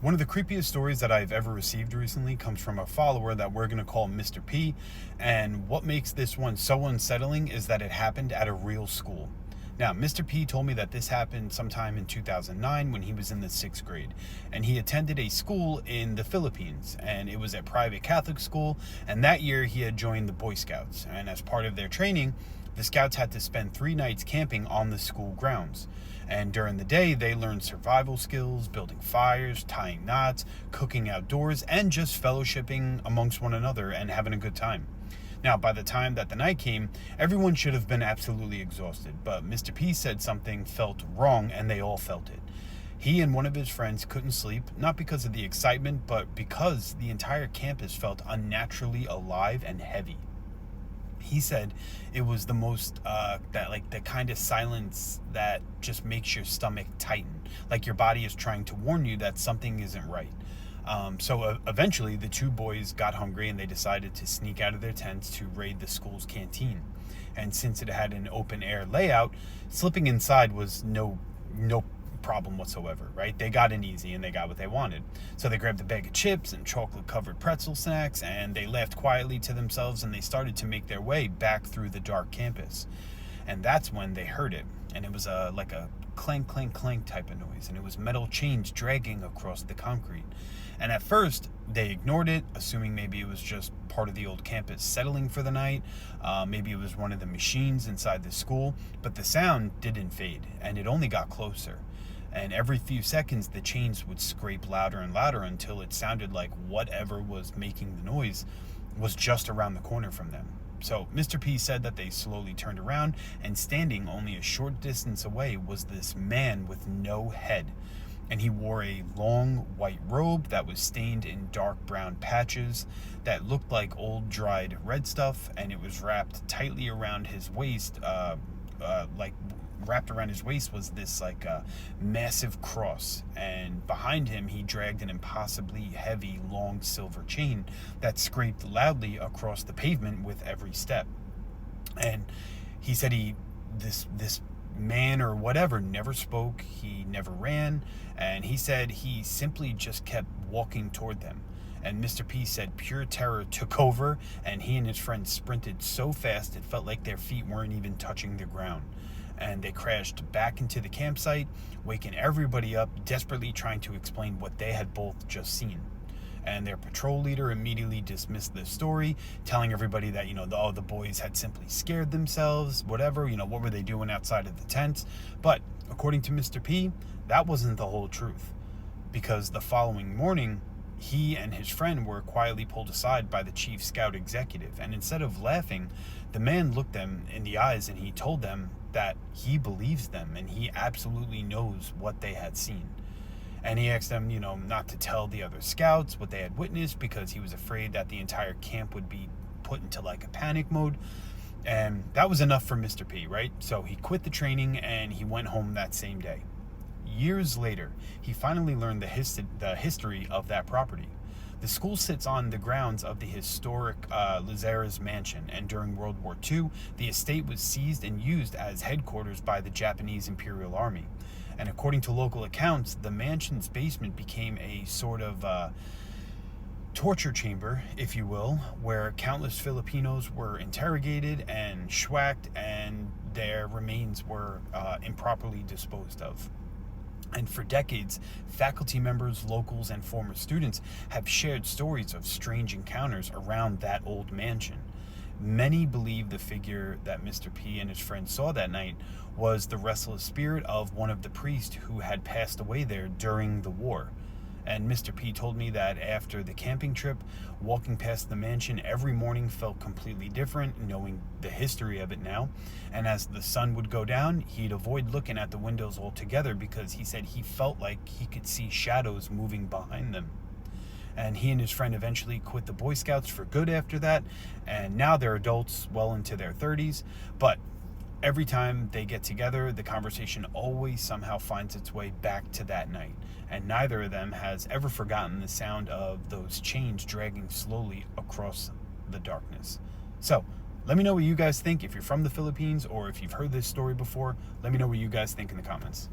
One of the creepiest stories that I've ever received recently comes from a follower that we're going to call Mr. P. And what makes this one so unsettling is that it happened at a real school. Now, Mr. P told me that this happened sometime in 2009 when he was in the 6th grade. And he attended a school in the Philippines. And it was a private Catholic school. And that year he had joined the Boy Scouts. And as part of their training, the Scouts had to spend 3 nights camping on the school grounds. And during the day, they learned survival skills, building fires, tying knots, cooking outdoors, and just fellowshipping amongst one another and having a good time. Now, by the time that the night came, everyone should have been absolutely exhausted, but Mr. P said something felt wrong and they all felt it. He and one of his friends couldn't sleep, not because of the excitement, but because the entire campus felt unnaturally alive and heavy. He said it was the most the kind of silence that just makes your stomach tighten, like your body is trying to warn you that something isn't right. So eventually the two boys got hungry and they decided to sneak out of their tents to raid the school's canteen. And since it had an open air layout, slipping inside was no problem whatsoever, right? They got in easy and they got what they wanted. So they grabbed a bag of chips and chocolate covered pretzel snacks, and they laughed quietly to themselves, and they started to make their way back through the dark campus. And that's when they heard it. And it was like a clank, clank, clank type of noise. And it was metal chains dragging across the concrete. And at first, they ignored it, assuming maybe it was just part of the old campus settling for the night. Maybe it was one of the machines inside the school. But the sound didn't fade, and it only got closer. And every few seconds, the chains would scrape louder and louder until it sounded like whatever was making the noise was just around the corner from them. So Mr. P said that they slowly turned around, and standing only a short distance away was this man with no head. And he wore a long white robe that was stained in dark brown patches that looked like old dried red stuff, and it was wrapped tightly around his waist, wrapped around his waist was this massive cross, and behind him he dragged an impossibly heavy long silver chain that scraped loudly across the pavement with every step. And he said this man or whatever never spoke, he never ran, and he said he simply just kept walking toward them. And Mr. P said pure terror took over, and he and his friends sprinted so fast it felt like their feet weren't even touching the ground. And they crashed back into the campsite, waking everybody up, desperately trying to explain what they had both just seen. And their patrol leader immediately dismissed the story, telling everybody that, the boys had simply scared themselves, whatever, what were they doing outside of the tent? But according to Mr. P, that wasn't the whole truth. Because the following morning, he and his friend were quietly pulled aside by the chief scout executive. And instead of laughing, the man looked them in the eyes and he told them that he believes them and he absolutely knows what they had seen. And he asked them, not to tell the other scouts what they had witnessed because he was afraid that the entire camp would be put into a panic mode. And that was enough for Mr. P, right? So he quit the training and he went home that same day. Years later, he finally learned the history of that property. The school sits on the grounds of the historic Lazarus Mansion, and during World War II, the estate was seized and used as headquarters by the Japanese Imperial Army. And according to local accounts, the mansion's basement became a sort of torture chamber, if you will, where countless Filipinos were interrogated and schwacked, and their remains were improperly disposed of. And for decades, faculty members, locals, and former students have shared stories of strange encounters around that old mansion. Many believe the figure that Mr. P and his friends saw that night was the restless spirit of one of the priests who had passed away there during the war. And Mr. P told me that after the camping trip, walking past the mansion every morning felt completely different, knowing the history of it now. And as the sun would go down, he'd avoid looking at the windows altogether because he said he felt like he could see shadows moving behind them. And he and his friend eventually quit the Boy Scouts for good after that, and now they're adults well into their 30s. But every time they get together, the conversation always somehow finds its way back to that night. And neither of them has ever forgotten the sound of those chains dragging slowly across the darkness. So, let me know what you guys think. If you're from the Philippines or if you've heard this story before, let me know what you guys think in the comments.